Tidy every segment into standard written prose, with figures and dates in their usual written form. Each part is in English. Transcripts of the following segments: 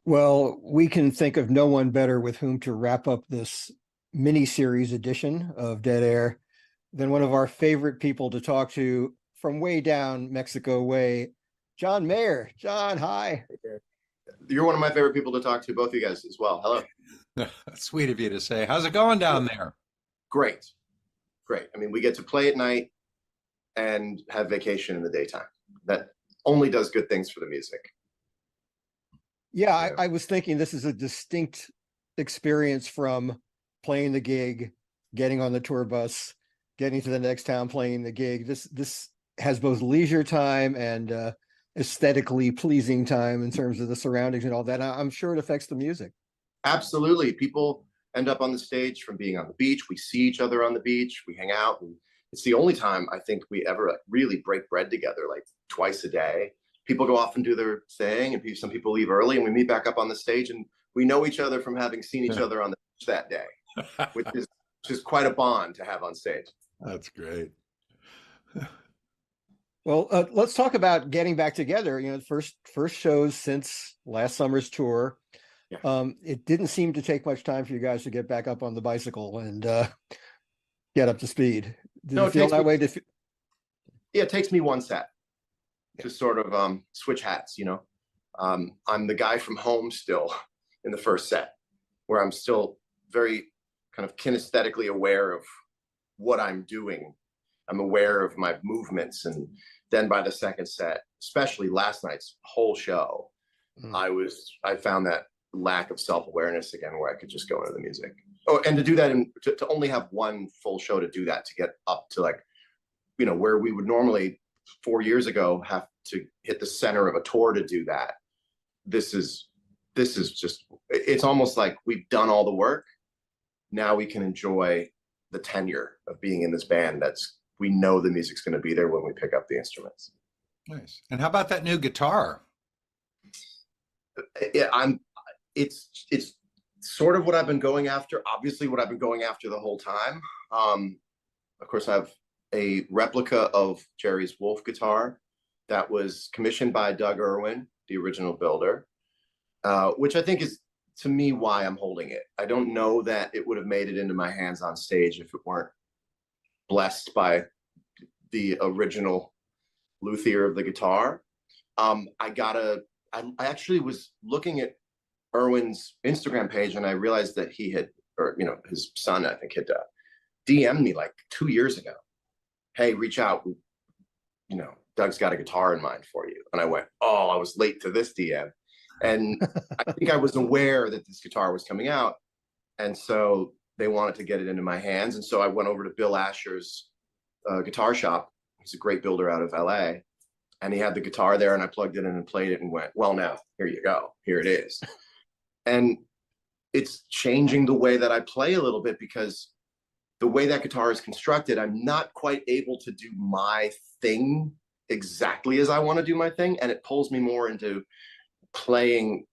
Well, we can think of no one better with whom to wrap up this mini-series edition of Dead Air than one of our favorite people to talk to from way down Mexico way, John Mayer. John, hi. You're one of my favorite people to talk to, both of you guys as well. Hello. Sweet of you to say. How's it going down there? Great. Great. I mean, we get to play at night and have vacation in the daytime. That only does good things for the music. Yeah, I was thinking this is a distinct experience from playing the gig, getting on the tour bus, getting to the next town, playing the gig. This has both leisure time and aesthetically pleasing time in terms of the surroundings and all that. I'm sure it affects the music. Absolutely. People end up on the stage from being on the beach. We see each other on the beach. We hang out. And it's the only time I think we ever really break bread together, like twice a day. People go off and do their thing, and some people leave early, and we meet back up on the stage, and we know each other from having seen each other on the beach that day, which is quite a bond to have on stage. That's great. Well, let's talk about getting back together. You know, first shows since last summer's tour. Yeah. It didn't seem to take much time for you guys to get back up on the bicycle and get up to speed. Did it feel that way? Yeah, it takes me one set to sort of switch hats, you know. I'm the guy from home still in the first set, where I'm still very kind of kinesthetically aware of what I'm doing. I'm aware of my movements. And then by the second set, especially last night's whole show, I found that lack of self-awareness again, where I could just go into the music. Oh, and to do that, and to only have one full show to do that, to get up to, like, you know, where we would normally 4 years ago have to hit the center of a tour to do that. This is just, it's almost like we've done all the work. Now we can enjoy the tenure of being in this band. We know the music's going to be there when we pick up the instruments. Nice. And how about that new guitar? Yeah, it's sort of what I've been going after. Obviously, what I've been going after the whole time. Of course, I have a replica of Jerry's Wolf guitar that was commissioned by Doug Irwin, the original builder, which I think is, to me, why I'm holding it. I don't know that it would have made it into my hands on stage if it weren't blessed by the original luthier of the guitar. I actually was looking at Irwin's Instagram page, and I realized that he had, or, you know, his son, I think, had DM'd me like 2 years ago. Hey, reach out. You know, Doug's got a guitar in mind for you. And I went, oh, I was late to this DM. And I think I was aware that this guitar was coming out. And so they wanted to get it into my hands. And so I went over to Bill Asher's guitar shop. He's a great builder out of LA. And he had the guitar there, and I plugged it in and played it and went, well, now, here you go. Here it is. And it's changing the way that I play a little bit, because the way that guitar is constructed, I'm not quite able to do my thing exactly as I want to do my thing. And it pulls me more into playing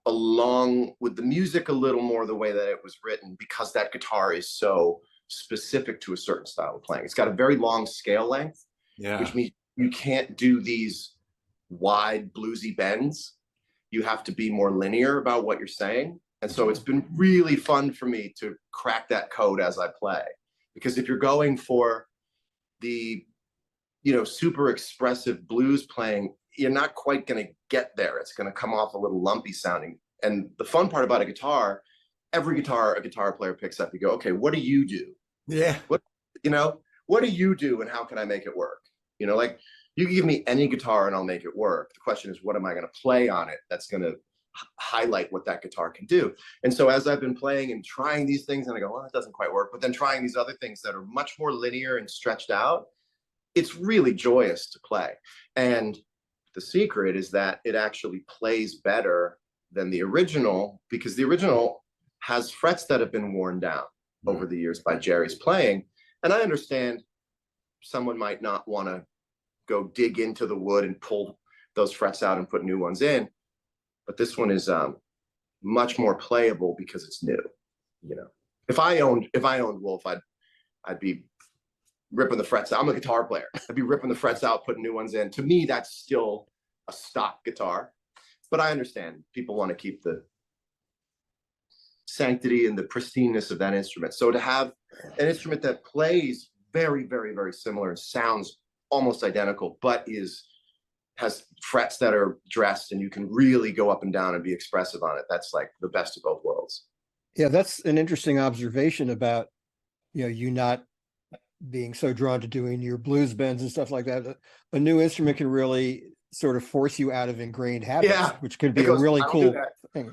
along with the music a little more the way that it was written, because that guitar is so specific to a certain style of playing. It's got a very long scale length, which means you can't do these wide bluesy bends. You have to be more linear about what you're saying. And so it's been really fun for me to crack that code as I play, because if you're going for the, you know, super expressive blues playing, you're not quite going to get there. It's going to come off a little lumpy sounding. And the fun part about a guitar, every guitar a guitar player picks up, you go, okay, what do you do? Yeah. What do you do, and how can I make it work? You know, like, you can give me any guitar and I'll make it work. The question is, what am I going to play on it that's going to highlight what that guitar can do? And so as I've been playing and trying these things, and I go, well, that doesn't quite work, but then trying these other things that are much more linear and stretched out, it's really joyous to play. And the secret is that it actually plays better than the original, because the original has frets that have been worn down over the years by Jerry's playing. And I understand someone might not want to go dig into the wood and pull those frets out and put new ones in, but this one is much more playable because it's new. You know, if I owned Wolf, I'd be ripping the frets out. I'm a guitar player. I'd be ripping the frets out, putting new ones in. To me, that's still a stock guitar, but I understand people want to keep the sanctity and the pristineness of that instrument. So to have an instrument that plays very, very, very similar and sounds almost identical, but has frets that are dressed and you can really go up and down and be expressive on it. That's like the best of both worlds. Yeah, that's an interesting observation about, you not being so drawn to doing your blues bends and stuff like that. A new instrument can really sort of force you out of ingrained habits, Yeah. which can be It goes, a really "I don't do cool that." thing.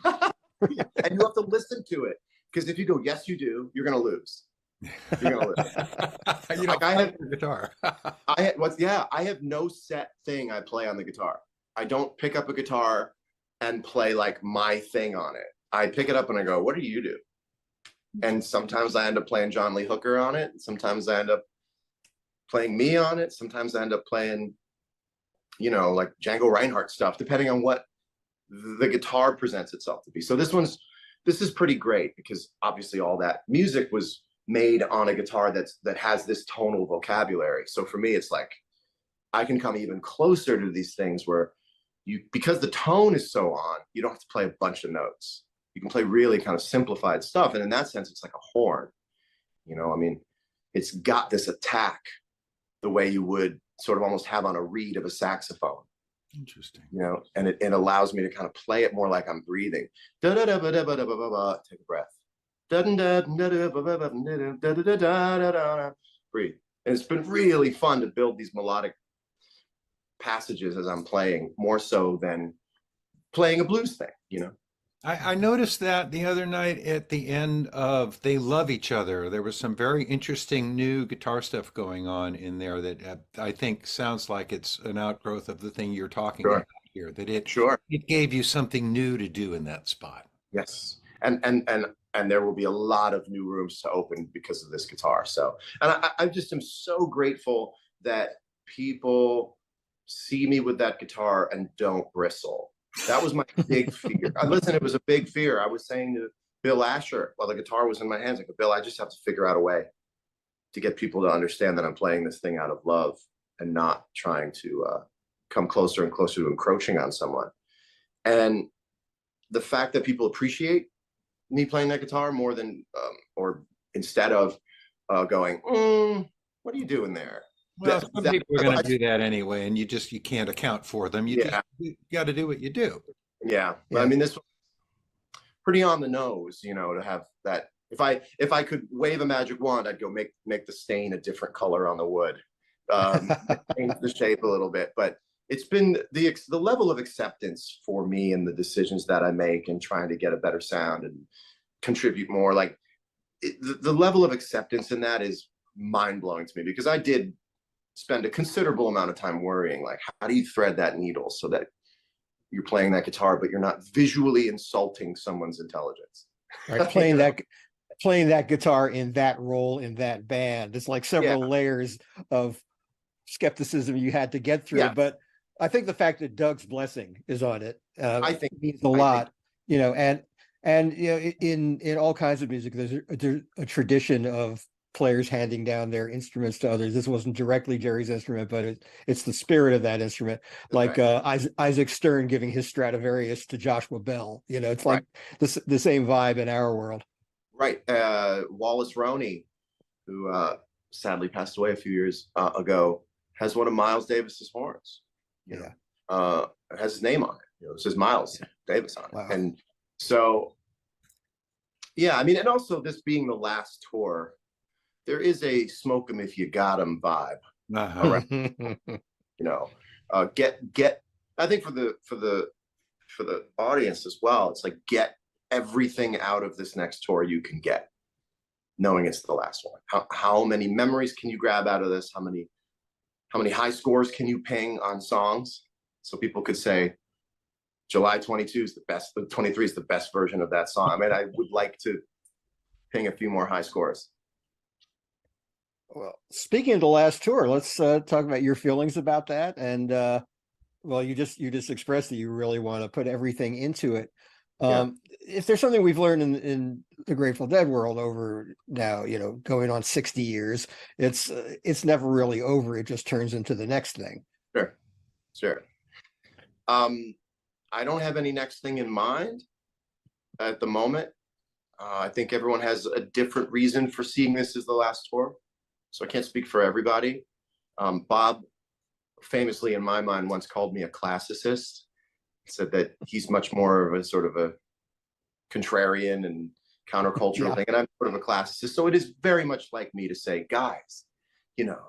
And you have to listen to it, because if you go, yes, you do, you're going to lose. You're going to lose. You don't I play have the guitar. I have no set thing I play on the guitar. I don't pick up a guitar and play like my thing on it. I pick it up and I go, what do you do? And sometimes I end up playing John Lee Hooker on it. Sometimes I end up playing me on it. Sometimes I end up playing, like Django Reinhardt stuff, depending on what the guitar presents itself to be. So this is pretty great, because obviously all that music was made on a guitar that has this tonal vocabulary. So for me, it's like I can come even closer to these things where because the tone is so on, you don't have to play a bunch of notes. You can play really kind of simplified stuff. And in that sense, it's like a horn. I mean, it's got this attack the way you would sort of almost have on a reed of a saxophone. Interesting. And it allows me to kind of play it more like I'm breathing. Take a breath. Breathe. And it's been really fun to build these melodic passages as I'm playing, more so than playing a blues thing. I noticed that the other night at the end of They Love Each Other. There was some very interesting new guitar stuff going on in there that I think sounds like it's an outgrowth of the thing you're talking Sure. about here, that it Sure. it gave you something new to do in that spot. Yes. And there will be a lot of new rooms to open because of this guitar. So, and I just am so grateful that people see me with that guitar and don't bristle. That was my big fear. Listen, it was a big fear. I was saying to Bill Asher while the guitar was in my hands, I go, Bill, I just have to figure out a way to get people to understand that I'm playing this thing out of love and not trying to come closer and closer to encroaching on someone. And the fact that people appreciate me playing that guitar more than, or instead of going, what are you doing there? Well, some people are going to do that anyway, and you can't account for them. You got to do what you do. Yeah. But I mean, this was pretty on the nose, to have that. If I could wave a magic wand, I'd go make the stain a different color on the wood, change the shape a little bit. But it's been the level of acceptance for me and the decisions that I make and trying to get a better sound and contribute more. Like the level of acceptance in that is mind blowing to me, because I did spend a considerable amount of time worrying, like, how do you thread that needle so that you're playing that guitar, but you're not visually insulting someone's intelligence. Right, playing that guitar in that role in that band. It's like several layers of skepticism you had to get through. Yeah. But I think the fact that Doug's blessing is on it, I think means a lot. And in all kinds of music, there's a tradition of players handing down their instruments to others. This wasn't directly Jerry's instrument, but it's the spirit of that instrument. Like Isaac Stern giving his Stradivarius to Joshua Bell. It's like the same vibe in our world. Right. Wallace Roney, who sadly passed away a few years ago, has one of Miles Davis's horns. It has his name on it. It says Miles Davis on it. Wow. And so, I mean, and also this being the last tour, there is a smoke 'em if you got 'em vibe. Get. I think for the audience as well, it's like, get everything out of this next tour you can get, knowing it's the last one. How many memories can you grab out of this? How many high scores can you ping on songs? So people could say, July 22 is the best, but 23 is the best version of that song. I mean, I would like to ping a few more high scores. Well, speaking of the last tour, let's talk about your feelings about that. And you just expressed that you really want to put everything into it. If there's something we've learned in the Grateful Dead world over now, going on 60 years, it's never really over. It just turns into the next thing. Sure. I don't have any next thing in mind at the moment. I think everyone has a different reason for seeing this as the last tour, so I can't speak for everybody. Bob famously, in my mind, once called me a classicist. Said that he's much more of a sort of a contrarian and countercultural thing, and I'm sort of a classicist. So it is very much like me to say, guys, you know,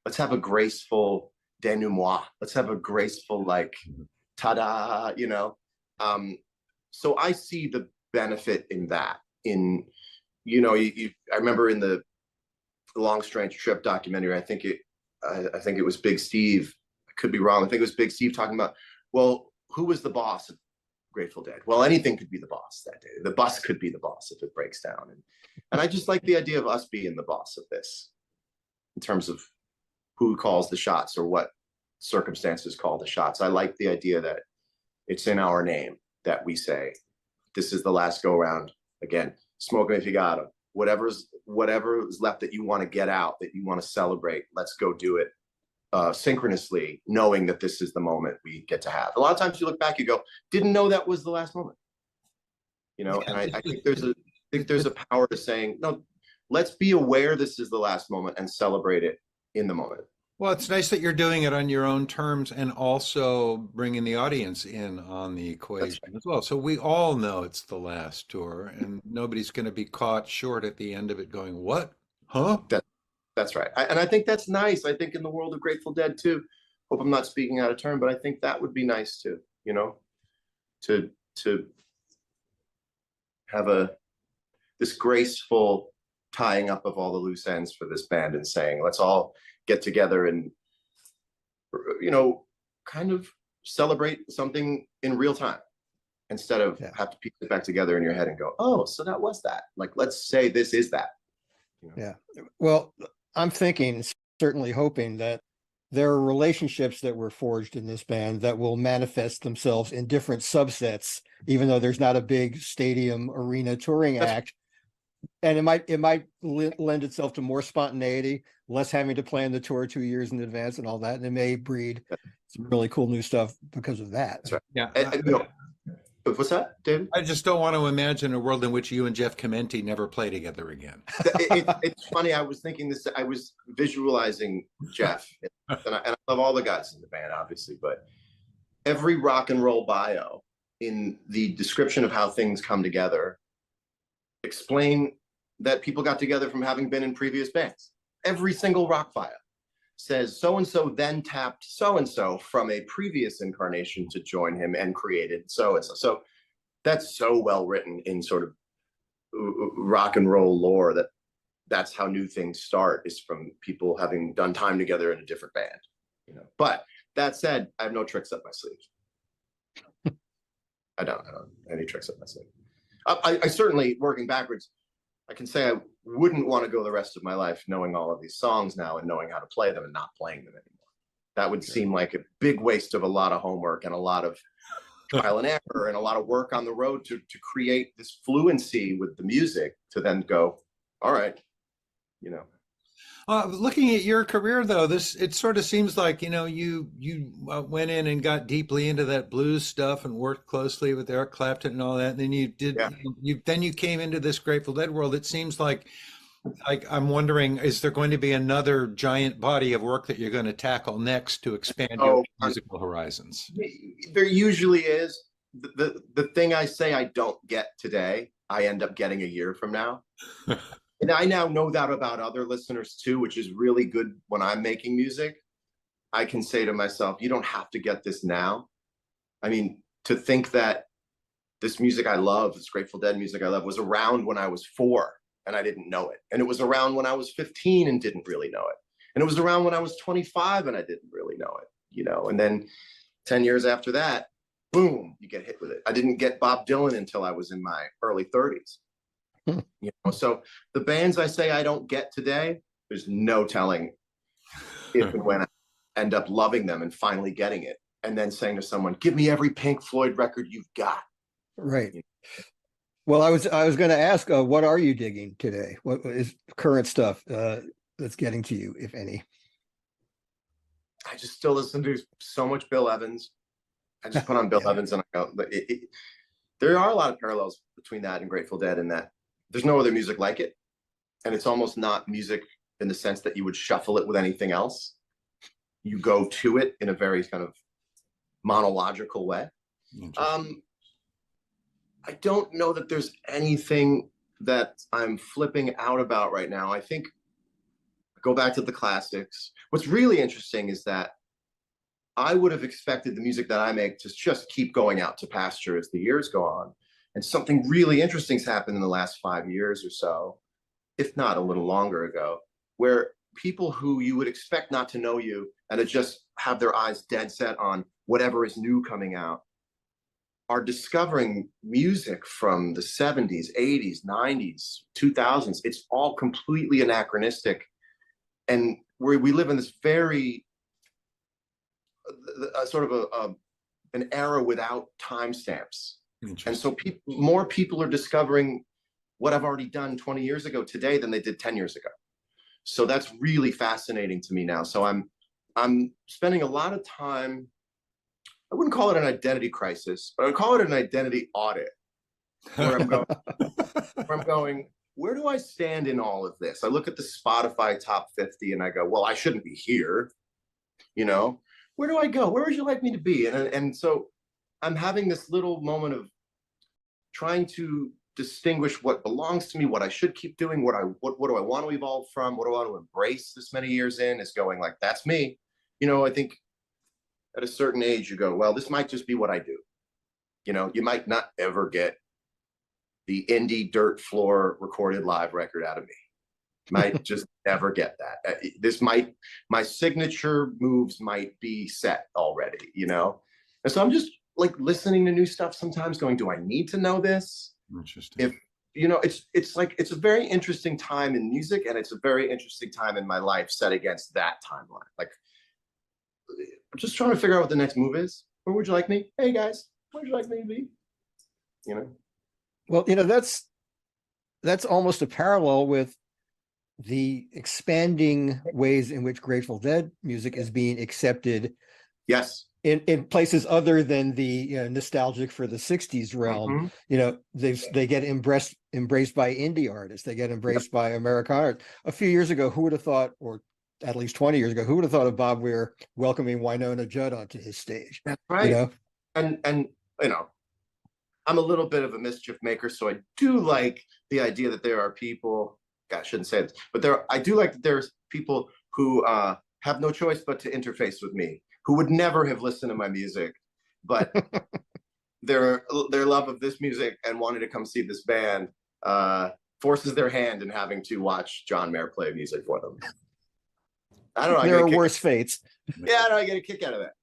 let's have a graceful denouement. Let's have a graceful, like, ta-da, you know. So I see the benefit in that. In, you know, I remember in the Long Strange Trip documentary, I think it was Big Steve. I could be wrong. I think it was Big Steve talking about, well, who was the boss of Grateful Dead? Well, anything could be the boss that day. The bus could be the boss if it breaks down. And I just like the idea of us being the boss of this in terms of who calls the shots or what circumstances call the shots. I like the idea that it's in our name that we say, this is the last go round. Again, smoke 'em if you got 'em. Whatever is left that you want to get out, that you want to celebrate, let's go do it synchronously, knowing that this is the moment we get to have. A lot of times you look back, you go, didn't know that was the last moment. You know, and I think there's a power to saying, no, let's be aware this is the last moment and celebrate it in the moment. Well, it's nice that you're doing it on your own terms and also bringing the audience in on the equation as well. So we all know it's the last tour, and nobody's going to be caught short at the end of it going, what? Huh? That's right. And I think that's nice. I think in the world of Grateful Dead too, hope I'm not speaking out of turn, but I think that would be nice too, you know, to have this graceful tying up of all the loose ends for this band and saying, let's all get together and, you know, kind of celebrate something in real time instead of have to piece it back together in your head and go, oh, so that was that. Like, let's say this is that. You know? Yeah. Well, I'm thinking, certainly hoping that there are relationships that were forged in this band that will manifest themselves in different subsets, even though there's not a big stadium arena touring act. And it might lend itself to more spontaneity, less having to plan the tour 2 years in advance and all that. And it may breed some really cool new stuff because of that. That's right. Yeah. You know, what's that, David? I just don't want to imagine a world in which you and Jeff Chimenti never play together again. It's funny. I was thinking this. I was visualizing Jeff, and I love all the guys in the band, obviously, but every rock and roll bio in the description of how things come together explain that people got together from having been in previous bands. Every single rock bio says so-and-so then tapped so-and-so from a previous incarnation to join him and created so-and-so. So that's so well written in sort of rock and roll lore that's how new things start, is from people having done time together in a different band, you know. But that said, I have no tricks up my sleeve. I don't have any tricks up my sleeve. I certainly, working backwards, I can say I wouldn't want to go the rest of my life knowing all of these songs now and knowing how to play them and not playing them anymore. That would seem like a big waste of a lot of homework and a lot of trial and error and a lot of work on the road to create this fluency with the music to then go, all right, you know. Looking at your career, though, it sort of seems like, you know, you went in and got deeply into that blues stuff and worked closely with Eric Clapton and all that. And then you came into this Grateful Dead world. It seems like I'm wondering, is there going to be another giant body of work that you're going to tackle next to expand your musical horizons? There usually is. The thing I say I don't get today, I end up getting a year from now. And I now know that about other listeners too, which is really good when I'm making music. I can say to myself, you don't have to get this now. I mean, to think that this music I love, this Grateful Dead music I love, was around when I was 4 and I didn't know it. And it was around when I was 15 and didn't really know it. And it was around when I was 25 and I didn't really know it, you know. And then 10 years after that, boom, you get hit with it. I didn't get Bob Dylan until I was in my early 30s. You know, so the bands I say I don't get today, there's no telling if and when I end up loving them and finally getting it, and then saying to someone, give me every Pink Floyd record you've got. Right. You know? Well, I was going to ask, what are you digging today? What is current stuff that's getting to you, if any? I just still listen to so much Bill Evans. I just put on Bill Yeah. Evans and I go, there are a lot of parallels between that and Grateful Dead in that there's no other music like it. And it's almost not music in the sense that you would shuffle it with anything else. You go to it in a very kind of monological way. I don't know that there's anything that I'm flipping out about right now. I think go back to the classics. What's really interesting is that I would have expected the music that I make to just keep going out to pasture as the years go on. And something really interesting's happened in the last 5 years or so, if not a little longer ago, where people who you would expect not to know you and to just have their eyes dead set on whatever is new coming out are discovering music from the 70s, 80s, 90s, 2000s. It's all completely anachronistic. And we live in this very sort of an era without timestamps. And so more people are discovering what I've already done 20 years ago today than they did 10 years ago. So that's really fascinating to me now. So I'm spending a lot of time, I wouldn't call it an identity crisis, but I would call it an identity audit, where I'm going, where do I stand in all of this? I look at the Spotify top 50 and I go, well, I shouldn't be here. You know, where do I go? Where would you like me to be? And so I'm having this little moment of trying to distinguish what belongs to me, what I should keep doing, what do I want to evolve from, what do I want to embrace this many years in, is going like, that's me. You know, I think at a certain age you go, well, this might just be what I do. You know, you might not ever get the indie dirt floor recorded live record out of me. Might just never get that. My signature moves might be set already, you know? And so I'm just like listening to new stuff sometimes going, do I need to know this? Interesting. If, you know, it's like, it's a very interesting time in music and it's a very interesting time in my life set against that timeline. Like, I'm just trying to figure out what the next move is. Where would you like me? Hey guys, where would you like me to be? You know? Well, you know, that's almost a parallel with the expanding ways in which Grateful Dead music is being accepted. Yes. In places other than the nostalgic for the 60s realm. Mm-hmm. You know, they get embraced by indie artists, they get embraced by Americana. A few years ago, who would have thought, or at least 20 years ago, who would have thought of Bob Weir welcoming Winona Judd onto his stage? That's right. You know? And you know, I'm a little bit of a mischief maker, so I do like the idea that there are people, God, I shouldn't say this, but I do like that there's people who have no choice but to interface with me, who would never have listened to my music, but their love of this music and wanting to come see this band forces their hand in having to watch John Mayer play music for them. I don't know. There are worse fates. Yeah, I don't know. I get a kick out of that.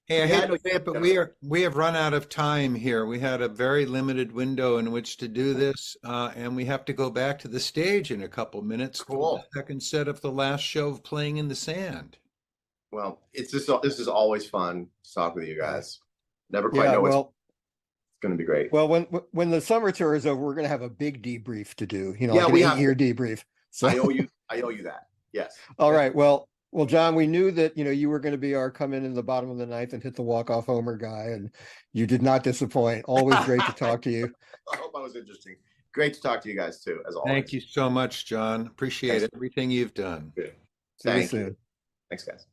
Hey, I Yeah, hate to say it, but we have run out of time here. We had a very limited window in which to do this, and we have to go back to the stage in a couple minutes for Cool. the second set of the last show of Playing in the Sand. Well, this is always fun to talk with you guys. Never quite know well, it's going to be great. Well, when the summer tour is over, we're going to have a big debrief to do. You know, Yeah, like we an have 8-year debrief. So I owe you that. Yes. all right. Well, John, we knew that, you know, you were going to be our come in the bottom of the ninth and hit the walk-off homer guy, and you did not disappoint. Always great to talk to you. I hope I was interesting. Great to talk to you guys too, as always. Thank you so much, John. Appreciate everything you've done. Good. See you Thank soon. you. Thanks, guys.